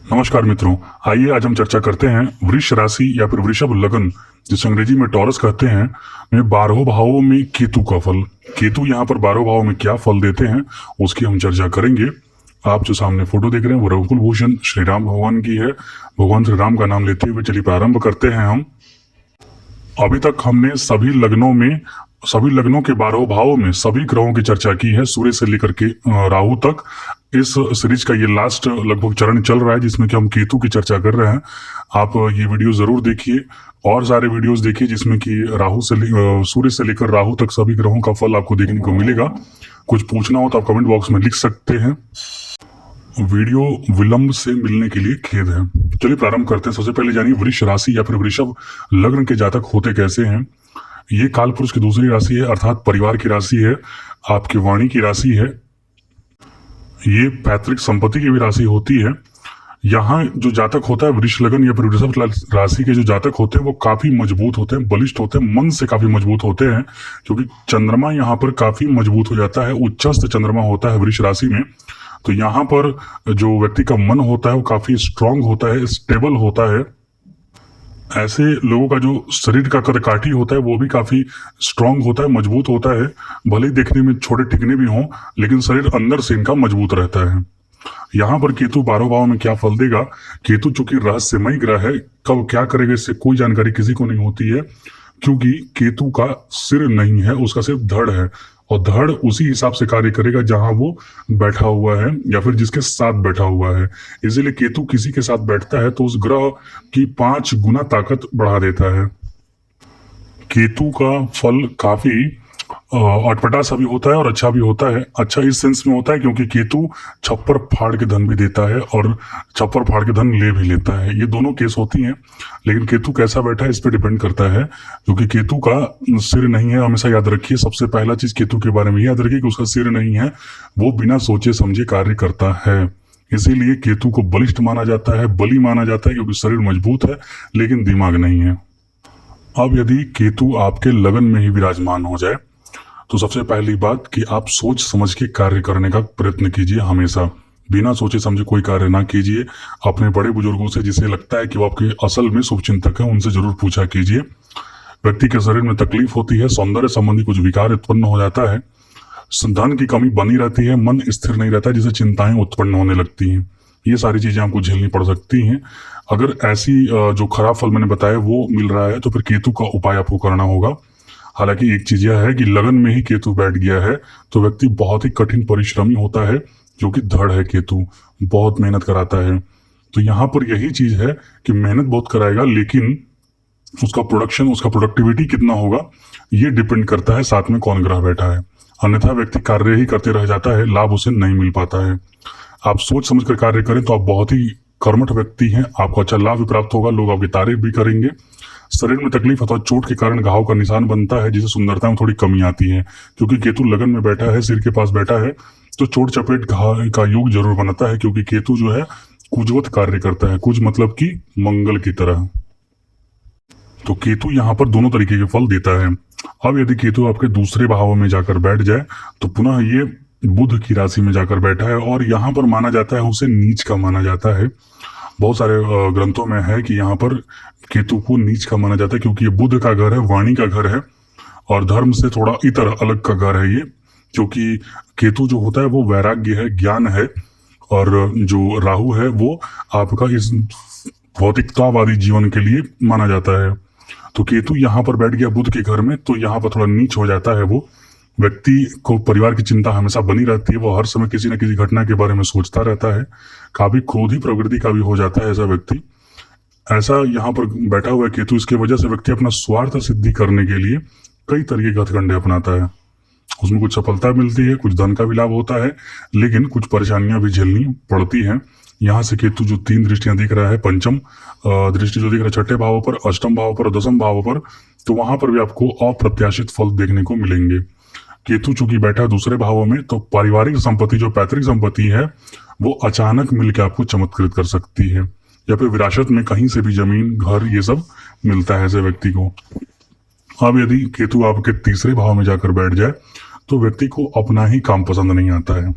नमस्कार मित्रों। आइए आज हम चर्चा करते हैं वृष राशि या फिर वृषभ लग्न, जिसे अंग्रेजी में टॉरस कहते हैं, में 12 भावों में केतु का फल। केतु यहाँ पर 12 भावों में क्या फल देते हैं उसकी हम चर्चा करेंगे। आप जो सामने फोटो देख रहे हैं वो रघुकुल भूषण श्री राम भगवान की है। भगवान श्री राम का नाम लेते हुए चलिए प्रारंभ करते हैं हम। अभी तक हमने सभी लग्नों के 12 भावों में सभी ग्रहों की चर्चा की है, सूर्य से लेकर के राहु तक। इस सीरीज का ये लास्ट लगभग चरण चल रहा है जिसमें कि हम केतु की चर्चा कर रहे हैं। आप ये वीडियो जरूर देखिए और सारे वीडियोस देखिए जिसमें कि सूर्य से लेकर राहु तक सभी ग्रहों का फल आपको देखने को मिलेगा। कुछ पूछना हो तो आप कमेंट बॉक्स में लिख सकते हैं। वीडियो विलंब से मिलने के लिए खेद है। चलिए प्रारंभ करते हैं। सबसे पहले जानिए वृष राशि या फिर वृषभ लग्न के जातक होते कैसे हैं। ये काल पुरुष की दूसरी राशि है, अर्थात परिवार की राशि है, आपकी वाणी की राशि है। ये पैतृक संपत्ति की भी राशि होती है। यहाँ जो जातक होता है वृष लग्न या फिर वृषभ राशि के जो जातक होते हैं वो काफी मजबूत होते हैं, बलिष्ठ होते हैं, मन से काफी मजबूत होते हैं, क्योंकि चंद्रमा यहाँ पर काफी मजबूत हो जाता है। उच्चस्थ चंद्रमा होता है वृष राशि में, तो यहाँ पर जो व्यक्ति का मन होता है वो काफी स्ट्रांग होता है, स्टेबल होता है। ऐसे लोगों का जो शरीर का कदकाठी होता है वो भी काफी स्ट्रांग होता है, मजबूत होता है। भले ही देखने में छोटे टिकने भी हों लेकिन शरीर अंदर से इनका मजबूत रहता है। यहाँ पर केतु 12 भाव में क्या फल देगा। केतु चूंकि रहस्यमय ग्रह है, कब क्या करेगा इससे कोई जानकारी किसी को नहीं होती है, क्योंकि केतु का सिर नहीं है, उसका सिर्फ धड़ है और धड़ उसी हिसाब से कार्य करेगा जहां वो बैठा हुआ है या फिर जिसके साथ बैठा हुआ है। इसीलिए केतु किसी के साथ बैठता है तो उस ग्रह की 5 गुना ताकत बढ़ा देता है। केतु का फल काफी अटपटा सा भी होता है और अच्छा भी होता है। अच्छा इस सेंस में होता है क्योंकि केतु छप्पर फाड़ के धन भी देता है और छप्पर फाड़ के धन ले भी लेता है। ये दोनों केस होती हैं, लेकिन केतु कैसा बैठा है इस पर डिपेंड करता है। क्योंकि केतु का सिर नहीं है, हमेशा याद रखिए। सबसे पहला चीज केतु के बारे में याद रखिए कि उसका सिर नहीं है, वो बिना सोचे समझे कार्य करता है। इसीलिए केतु को बलिष्ठ माना जाता है, बली माना जाता है, क्योंकि शरीर मजबूत है लेकिन दिमाग नहीं है। अब यदि केतु आपके लगन में ही विराजमान हो जाए तो सबसे पहली बात कि आप सोच समझ के कार्य करने का प्रयत्न कीजिए। हमेशा बिना सोचे समझे कोई कार्य ना कीजिए। अपने बड़े बुजुर्गों से जिसे लगता है कि वो आपके असल में शुभचिंतक है उनसे जरूर पूछा कीजिए। व्यक्ति के शरीर में तकलीफ होती है, सौंदर्य संबंधी कुछ विकार उत्पन्न हो जाता है, धन की कमी बनी रहती है, मन स्थिर नहीं रहता जिससे चिंताएं उत्पन्न होने लगती हैं। ये सारी चीजें आपको झेलनी पड़ सकती हैं। अगर ऐसी जो खराब फल मैंने बताया वो मिल रहा है तो फिर केतु का उपाय आपको करना होगा। हालांकि एक चीज यह है कि लगन में ही केतु बैठ गया है तो व्यक्ति बहुत ही कठिन परिश्रमी होता है, जो कि धड़ है केतु, बहुत मेहनत कराता है। तो यहाँ पर यही चीज है कि मेहनत बहुत कराएगा लेकिन उसका प्रोडक्टिविटी कितना होगा ये डिपेंड करता है साथ में कौन ग्रह बैठा है। अन्यथा व्यक्ति कार्य ही करते रह जाता है, लाभ उसे नहीं मिल पाता है। आप सोच समझ कर कार्य करें तो आप बहुत ही कर्मठ व्यक्ति हैं, आपको अच्छा लाभ भी प्राप्त होगा, लोग आपकी तारीफ भी करेंगे। शरीर में तकलीफ अथवा चोट के कारण घाव का निशान बनता है, जिसे सुंदरता में थोड़ी कमी आती है। क्योंकि केतु लगन में बैठा है, सिर के पास बैठा है, तो चोट चपेट घाव का योग जरूर बनाता है, क्योंकि केतु जो है कुजवत कार्य करता है। कुज मतलब कि मंगल की तरह। तो केतु यहाँ पर दोनों तरीके के फल देता है। अब यदि केतु आपके दूसरे भाव में जाकर बैठ जाए तो पुनः ये बुध की राशि में जाकर बैठा है और यहाँ पर माना जाता है उसे नीच का माना जाता है। बहुत सारे ग्रंथों में है कि यहाँ पर केतु को नीच का माना जाता है, क्योंकि ये बुध का घर है, वाणी का घर है और धर्म से थोड़ा इतर अलग का घर है ये। क्योंकि केतु जो होता है वो वैराग्य है, ज्ञान है, और जो राहु है वो आपका इस भौतिकतावादी जीवन के लिए माना जाता है। तो केतु यहाँ पर बैठ गया बुध के घर में तो यहाँ पर थोड़ा नीच हो जाता है। वो व्यक्ति को परिवार की चिंता हमेशा बनी रहती है, वो हर समय किसी न किसी घटना के बारे में सोचता रहता है, काफी क्रोधी प्रवृत्ति का भी हो जाता है ऐसा व्यक्ति। ऐसा यहाँ पर बैठा हुआ है केतु, इसके वजह से व्यक्ति अपना स्वार्थ सिद्धि करने के लिए कई तरीके के हथकंडे अपनाता है। उसमें कुछ सफलता मिलती है, कुछ धन का भी लाभ होता है, लेकिन कुछ परेशानियां भी झेलनी पड़ती हैं। यहाँ से केतु जो 3 दृष्टियां दिख रहा है, पंचम दृष्टि जो दिख रहा है 6ठे भाव पर, अष्टम भाव पर, 10वें भाव पर, तो वहां पर भी आपको अप्रत्याशित फल देखने को मिलेंगे। केतु चूंकि बैठा है दूसरे भावों में तो पारिवारिक संपत्ति जो पैतृक संपत्ति है वो अचानक मिलकर आपको चमत्कृत कर सकती है, या फिर विरासत में कहीं से भी जमीन, घर, ये सब मिलता है ऐसे व्यक्ति को। अब यदि केतु आपके तीसरे भाव में जाकर बैठ जाए तो व्यक्ति को अपना ही काम पसंद नहीं आता है।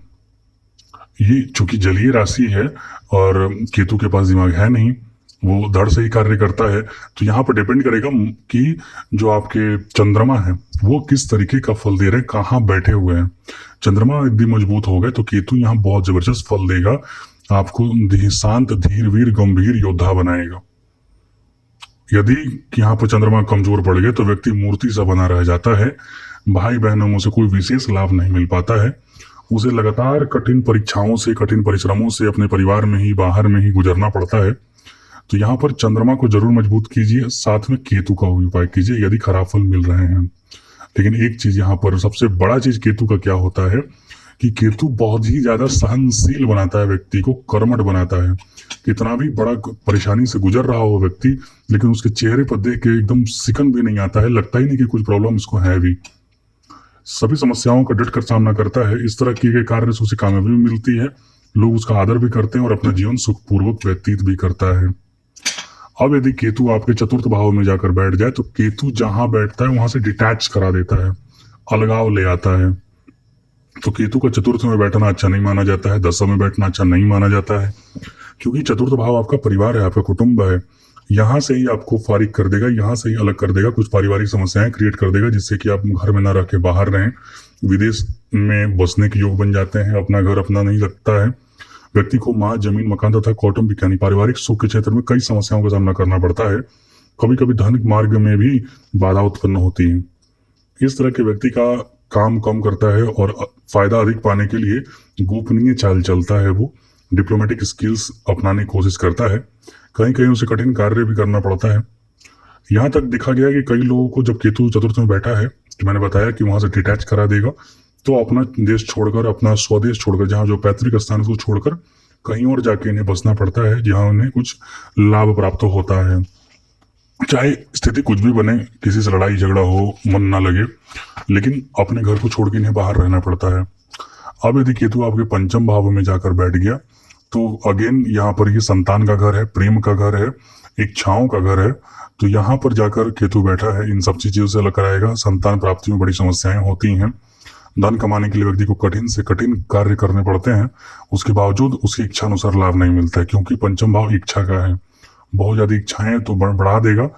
ये चूंकि जलीय राशि है और केतु के पास दिमाग है नहीं, वो धड़ से ही कार्य करता है, तो यहाँ पर डिपेंड करेगा कि जो आपके चंद्रमा है वो किस तरीके का फल दे रहे हैं, कहाँ बैठे हुए हैं। चंद्रमा एकदम मजबूत हो गए तो केतु यहाँ बहुत जबरदस्त फल देगा, आपको शांत धीर वीर गंभीर योद्धा बनाएगा। यदि यहाँ पर चंद्रमा कमजोर पड़ गए तो व्यक्ति मूर्ति सा बना रह जाता है, भाई बहनों में से कोई विशेष लाभ नहीं मिल पाता है, उसे लगातार कठिन परीक्षाओं से, कठिन परिश्रमों से अपने परिवार में ही, बाहर में ही गुजरना पड़ता है। तो यहाँ पर चंद्रमा को जरूर मजबूत कीजिए, साथ में केतु का भी उपाय कीजिए यदि खराब फल मिल रहे हैं। लेकिन एक चीज यहाँ पर सबसे बड़ा चीज केतु का क्या होता है कि केतु बहुत ही ज्यादा सहनशील बनाता है, व्यक्ति को कर्मठ बनाता है। कितना भी बड़ा परेशानी से गुजर रहा हो व्यक्ति, लेकिन उसके चेहरे पर देख के एकदम सिकन भी नहीं आता है, लगता ही नहीं कि कुछ प्रॉब्लम उसको है भी। सभी समस्याओं का डट कर सामना करता है। इस तरह किए गए कार्य से उसे कामयाबी भी मिलती है, लोग उसका आदर भी करते हैं और अपना जीवन सुखपूर्वक व्यतीत भी करता है। अब यदि केतु आपके चतुर्थ भाव में जाकर बैठ जाए तो केतु जहां बैठता है वहां से डिटैच करा देता है, अलगाव ले आता है। तो केतु का चतुर्थ में बैठना अच्छा नहीं माना जाता है, दशम में बैठना अच्छा नहीं माना जाता है, क्योंकि चतुर्थ भाव आपका परिवार है, आपका कुटुंब है। यहाँ से ही आपको फारिग कर देगा, यहाँ से ही अलग कर देगा, कुछ पारिवारिक समस्याएं क्रिएट कर देगा, जिससे कि आप घर में ना रह के बाहर रहें, विदेश में बसने के योग बन जाते हैं, अपना घर अपना नहीं लगता है। व्यक्ति को माँ, जमीन, मकान तथा कौटुंबिक यानी पारिवारिक सुख के क्षेत्र में कई समस्याओं का सामना करना पड़ता है। कभी कभी धन मार्ग में भी बाधा उत्पन्न होती है। इस तरह के व्यक्ति का काम कम करता है और फायदा अधिक पाने के लिए गोपनीय चाल चलता है, वो डिप्लोमेटिक स्किल्स अपनाने की कोशिश करता है, कहीं कहीं उसे कठिन कार्य भी करना पड़ता है। यहाँ तक देखा गया कि कई लोगों को जब केतु चतुर्थ में बैठा है, तो मैंने बताया कि वहां से डिटैच करा देगा, तो अपना देश छोड़कर, अपना स्वदेश छोड़कर, जहाँ जो पैतृक स्थान उसको छोड़कर कहीं और जाके इन्हें बसना पड़ता है, जहाँ उन्हें कुछ लाभ प्राप्त होता है। चाहे स्थिति कुछ भी बने, किसी से लड़ाई झगड़ा हो, मन ना लगे, लेकिन अपने घर को छोड़ के इन्हें बाहर रहना पड़ता है। अब यदि केतु आपके पंचम भाव में जाकर बैठ गया तो अगेन यहाँ पर ये संतान का घर है, प्रेम का घर है, इच्छाओं का घर है। तो यहाँ पर जाकर केतु बैठा है, इन सब चीजों से अलग कराएगा। संतान प्राप्ति में बड़ी समस्याएं होती हैं, धन कमाने के लिए व्यक्ति को कठिन से कठिन कार्य करने पड़ते हैं, उसके बावजूद उसकी इच्छा अनुसार लाभ नहीं मिलता है, क्योंकि पंचम भाव इच्छा का है। बहुत ज्यादा इच्छाएं तो बढ़ा देगा,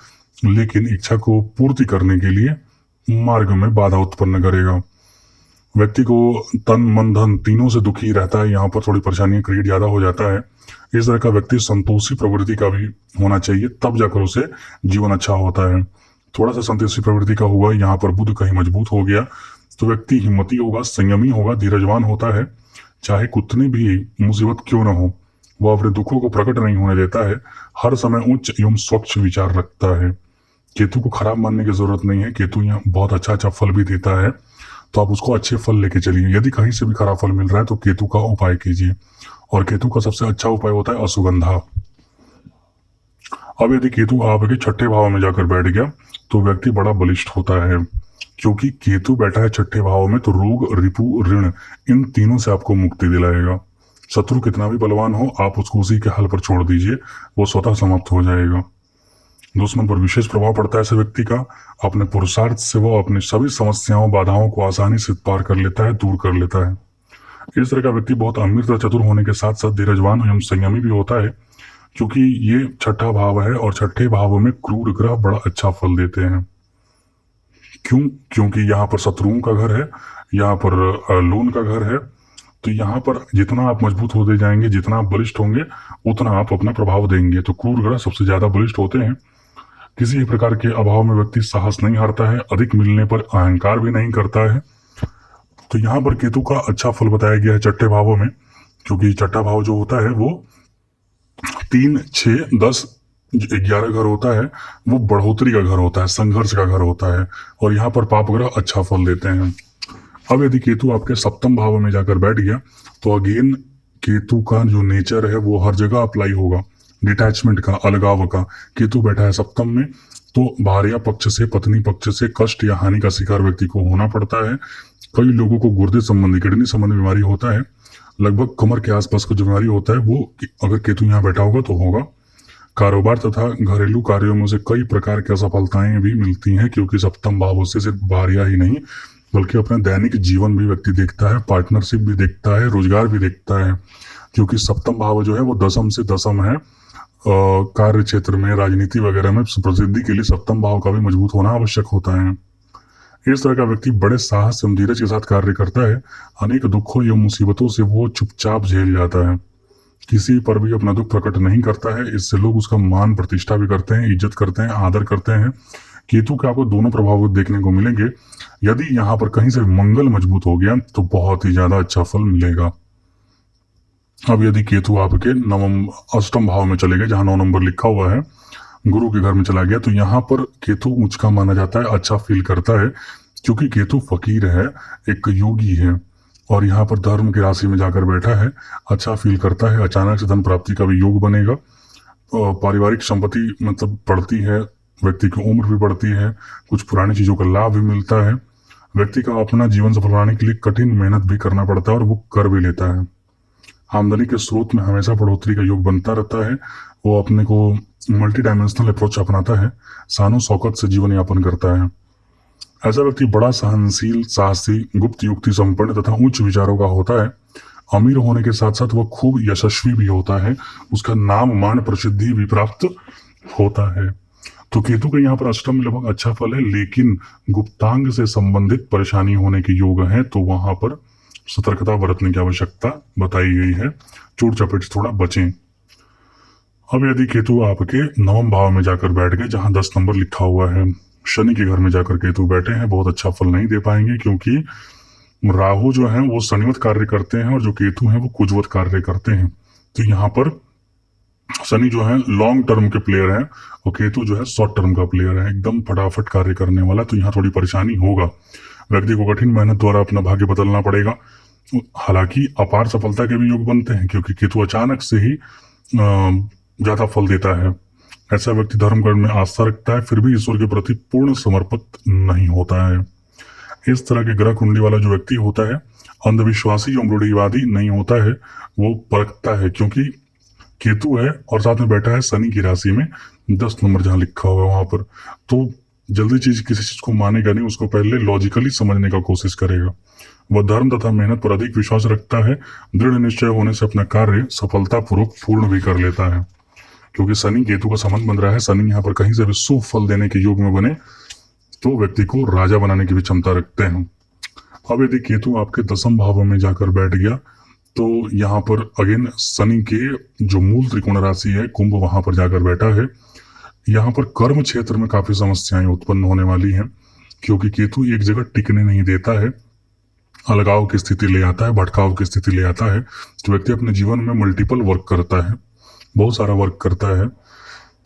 लेकिन इच्छा को पूर्ति करने के लिए मार्ग में बाधा उत्पन्न करेगा। व्यक्ति को तन मन धन तीनों से दुखी रहता है, यहाँ पर थोड़ी परेशानियां क्रिएट ज्यादा हो जाता है। इस तरह का व्यक्ति संतोषी प्रवृत्ति का भी होना चाहिए, तब जाकर उसे जीवन अच्छा होता है। थोड़ा सा संतोषी प्रवृत्ति का हुआ, यहाँ पर बुध कहीं मजबूत हो गया तो व्यक्ति हिम्मती होगा, संयमी होगा, धीरजवान होता है। चाहे कितनी भी मुसीबत क्यों ना हो, वो अपने दुखों को प्रकट नहीं होने देता है, हर समय उच्च एवं स्वच्छ विचार रखता है। केतु को खराब मानने की जरूरत नहीं है, केतु यहाँ बहुत अच्छा अच्छा फल भी देता है, तो आप उसको अच्छे फल लेके चलिए। यदि कहीं से भी खराब फल मिल रहा है तो केतु का उपाय कीजिए, और केतु का सबसे अच्छा उपाय होता है अश्वगंधा। अब यदि केतु आपके छठे भाव में जाकर बैठ गया तो व्यक्ति बड़ा बलिष्ठ होता है, क्योंकि केतु बैठा है छठे भाव में, तो रोग, रिपु, ऋण इन तीनों से आपको मुक्ति दिलाएगा। शत्रु कितना भी बलवान हो, आप उसको उसी के हाल पर छोड़ दीजिए, वो स्वतः समाप्त हो जाएगा। दुश्मन पर विशेष प्रभाव पड़ता है ऐसे व्यक्ति का, अपने पुरुषार्थ से वो अपनी सभी समस्याओं, बाधाओं को आसानी से पार कर लेता है, दूर कर लेता है। इस तरह का व्यक्ति बहुत अमीर तथा चतुर होने के साथ साथ धीरजवान एवं संयमी भी होता है, क्योंकि ये छठा भाव है और छठे भाव में क्रूर ग्रह बड़ा अच्छा फल देते हैं। क्योंकि यहाँ पर शत्रुओं का घर है, यहाँ पर लोन का घर है, तो यहाँ पर जितना आप मजबूत होते जाएंगे, जितना आप बलिष्ठ होंगे, उतना आप अपना प्रभाव देंगे। तो क्रूर ग्रह सबसे ज्यादा बलिष्ठ होते हैं। किसी भी प्रकार के अभाव में व्यक्ति साहस नहीं हारता है, अधिक मिलने पर अहंकार भी नहीं करता है। तो यहाँ पर केतु का अच्छा फल बताया गया है छठे भावों में, क्योंकि छठा भाव जो होता है वो 3, 6, 10, 11 घर होता है, वो बढ़ोतरी का घर होता है, संघर्ष का घर होता है, और यहाँ पर पाप ग्रह अच्छा फल देते हैं। अब यदि केतु आपके सप्तम भाव में जाकर बैठ गया तो अगेन केतु का जो नेचर है वो हर जगह अप्लाई होगा, डिटैचमेंट का, अलगाव का। केतु बैठा है सप्तम में, तो भार्या पक्ष से, पत्नी पक्ष से कष्ट या हानि का शिकार व्यक्ति को होना पड़ता है। कई लोगों को गुर्दे संबंधी, किडनी संबंधी बीमारी होता है। लगभग कमर के आसपास का जो बीमारी होता है वो अगर केतु यहाँ बैठा होगा तो होगा। कारोबार तथा घरेलू कार्यों में से कई प्रकार की असफलताएं भी मिलती हैं, क्योंकि सप्तम भाव से सिर्फ भार्या ही नहीं, बल्कि अपने दैनिक जीवन भी व्यक्ति देखता है, पार्टनरशिप भी देखता है, रोजगार भी देखता है। क्योंकि सप्तम भाव जो है वो दसम से दसम है। कार्य क्षेत्र में, राजनीति वगैरह में प्रसिद्धि के लिए सप्तम भाव का भी मजबूत होना आवश्यक होता है। इस तरह का व्यक्ति बड़े साहस एवं धीरज के साथ कार्य करता है। अनेक दुखों एवं मुसीबतों से वो चुपचाप झेल जाता है, किसी पर भी अपना दुख प्रकट नहीं करता है। इससे लोग उसका मान प्रतिष्ठा भी करते हैं, इज्जत करते हैं, आदर करते हैं। केतु के आपको दोनों प्रभाव देखने को मिलेंगे। यदि यहाँ पर कहीं से मंगल मजबूत हो गया तो बहुत ही ज्यादा अच्छा फल मिलेगा। अब यदि केतु आपके नवम अष्टम भाव में चले गए, जहां 9 नंबर लिखा हुआ है, गुरु के घर में चला गया, तो यहाँ पर केतु उच्च का माना जाता है, अच्छा फील करता है। क्योंकि केतु फकीर है, एक योगी है, और यहाँ पर धर्म की राशि में जाकर बैठा है, अच्छा फील करता है। अचानक से धन प्राप्ति का भी योग बनेगा। पारिवारिक संपत्ति मतलब बढ़ती है, व्यक्ति की उम्र भी बढ़ती है, कुछ पुरानी चीजों का लाभ भी मिलता है। व्यक्ति का अपना जीवन सफल बनाने के लिए कठिन मेहनत भी करना पड़ता है और वो कर भी लेता है। आमदनी के स्रोत में हमेशा बढ़ोतरी का योग बनता रहता है। वो अपने को मल्टी डायमेंशनल अप्रोच अपनाता है, शानो शौकत से जीवन यापन करता है। ऐसा व्यक्ति बड़ा सहनशील, साहसी, गुप्त युक्ति संपन्न तथा उच्च विचारों का होता है। अमीर होने के साथ साथ वह खूब यशस्वी भी होता है, उसका नाम मान प्रसिद्धि भी प्राप्त होता है। तो केतु के यहाँ पर अष्टम में लगभग अच्छा फल है, लेकिन गुप्तांग से संबंधित परेशानी होने के योग है, तो वहां पर सतर्कता बरतने की आवश्यकता बताई गई है। चोट चपेट से थोड़ा बचें। अब यदि केतु आपके नवम भाव में जाकर बैठ गए, जहां 10 नंबर लिखा हुआ है, शनि के घर में जाकर केतु बैठे हैं, बहुत अच्छा फल नहीं दे पाएंगे। क्योंकि राहु जो है वो शनिवत कार्य करते हैं और जो केतु हैं वो कुजवत कार्य करते हैं। तो यहाँ पर शनि जो है लॉन्ग टर्म के प्लेयर है और केतु जो है शॉर्ट टर्म का प्लेयर है, एकदम फटाफट कार्य करने वाला। तो यहाँ थोड़ी परेशानी होगा, व्यक्ति को कठिन मेहनत द्वारा अपना भाग्य बदलना पड़ेगा। हालांकि अपार सफलता के भी योग बनते हैं, क्योंकि केतु अचानक से ही ज्यादा फल देता है। ऐसा व्यक्ति धर्म कर्म में आस्था रखता है, फिर भी ईश्वर के प्रति पूर्ण समर्पित नहीं होता है। इस तरह के ग्रह कुंडली वाला जो व्यक्ति होता है, अंधविश्वासी एवं रूढ़िवादी नहीं होता है, वो परखता है। क्योंकि केतु है और साथ में बैठा है शनि की राशि में, 10 नंबर जहां लिखा हुआ है वहां पर, तो जल्दी किसी चीज को मानेगा नहीं, उसको पहले लॉजिकली समझने का कोशिश करेगा। वह धर्म तथा मेहनत पर अधिक विश्वास रखता है। दृढ़ निश्चय होने से अपना कार्य सफलतापूर्वक पूर्ण भी कर लेता है। क्योंकि शनि केतु का संबंध बन रहा है, शनि यहाँ पर कहीं से भी शुभ फल देने के योग में बने तो व्यक्ति को राजा बनाने की भी क्षमता रखते हैं। अब यदि केतु आपके 10वें भाव में जाकर बैठ गया, तो यहाँ पर अगेन शनि के जो मूल त्रिकोण राशि है कुंभ, वहां पर जाकर बैठा है। यहाँ पर कर्म क्षेत्र में काफी समस्याएं उत्पन्न होने वाली हैं, क्योंकि केतु एक जगह टिकने नहीं देता है, अलगाव की स्थिति ले आता है, भटकाव की स्थिति ले आता है। तो व्यक्ति अपने जीवन में मल्टीपल वर्क करता है, बहुत सारा वर्क करता है।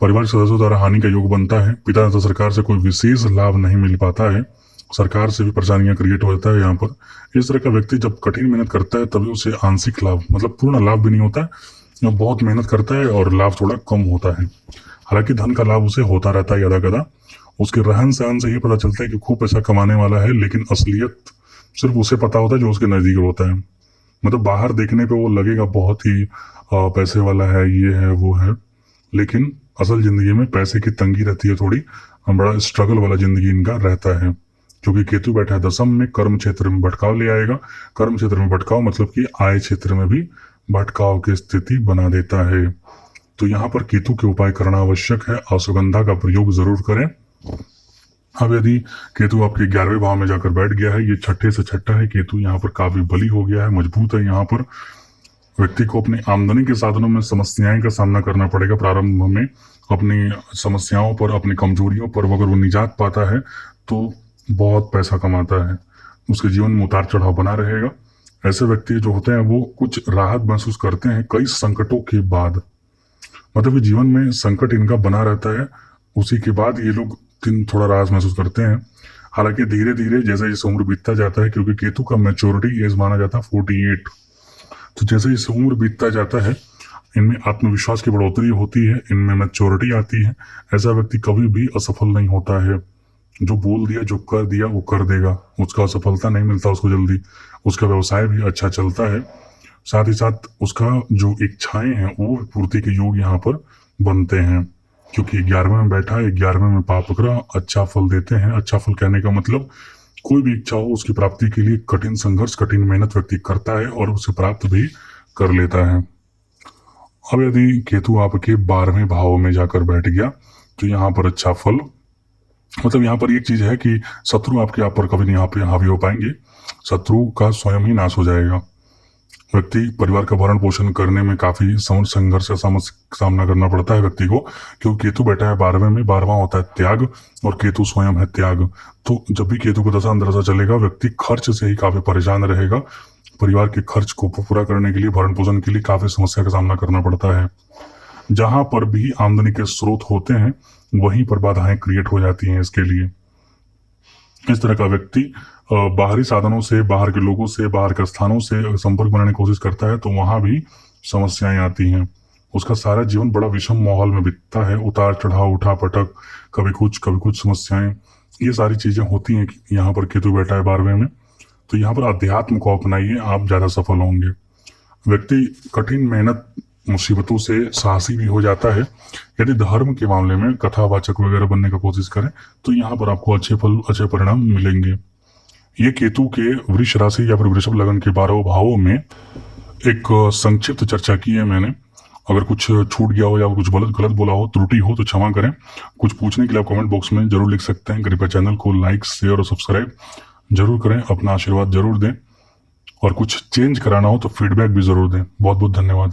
परिवार सदस्यों द्वारा हानि का योग बनता है। पिता तथा सरकार से कोई विशेष लाभ नहीं मिल पाता है, सरकार से भी परेशानियां क्रिएट होता है। यहाँ पर इस तरह का व्यक्ति जब कठिन मेहनत करता है तभी उसे आंशिक लाभ, मतलब पूर्ण लाभ भी नहीं होता है, बहुत मेहनत करता है और लाभ थोड़ा कम होता है। हालांकि धन का लाभ उसे होता रहता है यदा कदा। उसके रहन सहन से ही पता चलता है कि खूब पैसा कमाने वाला है, लेकिन असलियत सिर्फ उसे पता होता है जो उसके नजदीक होता है। मतलब बाहर देखने पे वो लगेगा बहुत ही पैसे वाला है, ये है वो है, लेकिन असल जिंदगी में पैसे की तंगी रहती है थोड़ी, बड़ा स्ट्रगल वाला जिंदगी इनका रहता है। क्योंकि केतु बैठा है दसम में, कर्म क्षेत्र में भटकाव ले आएगा। कर्म क्षेत्र में भटकाव मतलब कि आय क्षेत्र में भी भटकाव की स्थिति बना देता है। तो यहाँ पर केतु के उपाय करना आवश्यक है। अश्वगंधा का प्रयोग जरूर करें। अब यदि केतु आपके 11वें भाव में जाकर बैठ गया है, ये छठे से छठा है, केतु यहाँ पर काफी बली हो गया है, मजबूत है। यहाँ पर व्यक्ति को अपनी आमदनी के साधनों में समस्याएं का सामना करना पड़ेगा। प्रारंभ में अपनी समस्याओं पर, अपनी कमजोरियों पर अगर वो निजात पाता है तो बहुत पैसा कमाता है, उसके जीवन में उतार चढ़ाव बना रहेगा। ऐसे व्यक्ति जो होते हैं वो कुछ राहत महसूस करते हैं कई संकटों के बाद, मतलब कि जीवन में संकट इनका बना रहता है, उसी के बाद ये लोग थोड़ा राहत महसूस करते हैं। हालांकि धीरे धीरे जैसे जैसे उम्र बीतता जाता है, क्योंकि केतु का मैच्योरिटी एज माना जाता है 48, तो जैसे जैसे उम्र बीतता जाता है इनमें आत्मविश्वास की बढ़ोतरी होती है, इनमें मैच्योरिटी आती है। ऐसा व्यक्ति कभी भी असफल नहीं होता है। जो बोल दिया, जो कर दिया वो कर देगा, उसका असफलता नहीं मिलता उसको जल्दी। उसका व्यवसाय भी अच्छा चलता है, साथ ही साथ उसका जो इच्छाएं हैं वो पूर्ति के योग यहाँ पर बनते हैं। क्योंकि 11वें में बैठा है, 11वें में पाप ग्रह अच्छा फल देते हैं। अच्छा फल कहने का मतलब कोई भी इच्छा हो उसकी प्राप्ति के लिए कठिन संघर्ष, कठिन मेहनत व्यक्ति करता है और उसे प्राप्त भी कर लेता है। अब यदि केतु आपके 12वें भाव में जाकर बैठ गया तो यहाँ पर अच्छा फल, मतलब यहाँ पर एक चीज है कि शत्रु आपके आप पर कभी नहीं यहाँ पे हावी हो पाएंगे, शत्रु का स्वयं ही नाश हो जाएगा। व्यक्ति परिवार का भरण पोषण करने में काफी संघर्ष का सामना करना पड़ता है व्यक्ति को, क्योंकि केतु बैठा है 12वें में, 12वां होता है त्याग और केतु स्वयं है त्याग। तो जब भी केतु का दशा अंतर्दशा चलेगा व्यक्ति खर्च से ही काफी परेशान रहेगा, परिवार के खर्च को पूरा करने के लिए, भरण पोषण के लिए काफी समस्या का सामना करना पड़ता है। जहां पर भी आमदनी के स्रोत होते हैं वहीं पर बाधाएं क्रिएट हो जाती हैं इसके लिए। इस तरह का व्यक्ति बाहरी साधनों से, बाहर के लोगों से, बाहर के स्थानों से संपर्क बनाने की कोशिश करता है तो वहां भी समस्याएं आती हैं। उसका सारा जीवन बड़ा विषम माहौल में बीतता है, उतार चढ़ाव, उठा पटक, कभी कुछ समस्याएं, ये सारी चीजें होती हैं। यहाँ पर केतु बैठा है 12वें में, तो यहाँ पर अध्यात्म को अपनाइए, आप ज्यादा सफल होंगे। व्यक्ति कठिन मेहनत, मुसीबतों से साहसी भी हो जाता है। यदि धर्म के मामले में कथावाचक वगैरह बनने का कोशिश करें तो यहाँ पर आपको अच्छे फल, अच्छे परिणाम मिलेंगे। ये केतु के वृष राशि या फिर वृषभ लगन के 12 भावों में एक संक्षिप्त चर्चा की है मैंने। अगर कुछ छूट गया हो या कुछ गलत बोला हो, त्रुटि हो तो क्षमा करें। कुछ पूछने के लिए आप कमेंट बॉक्स में जरूर लिख सकते हैं। कृपया चैनल को लाइक, शेयर और सब्सक्राइब जरूर करें, अपना आशीर्वाद जरूर दें और कुछ चेंज कराना हो तो फीडबैक भी जरूर दें। बहुत बहुत धन्यवाद।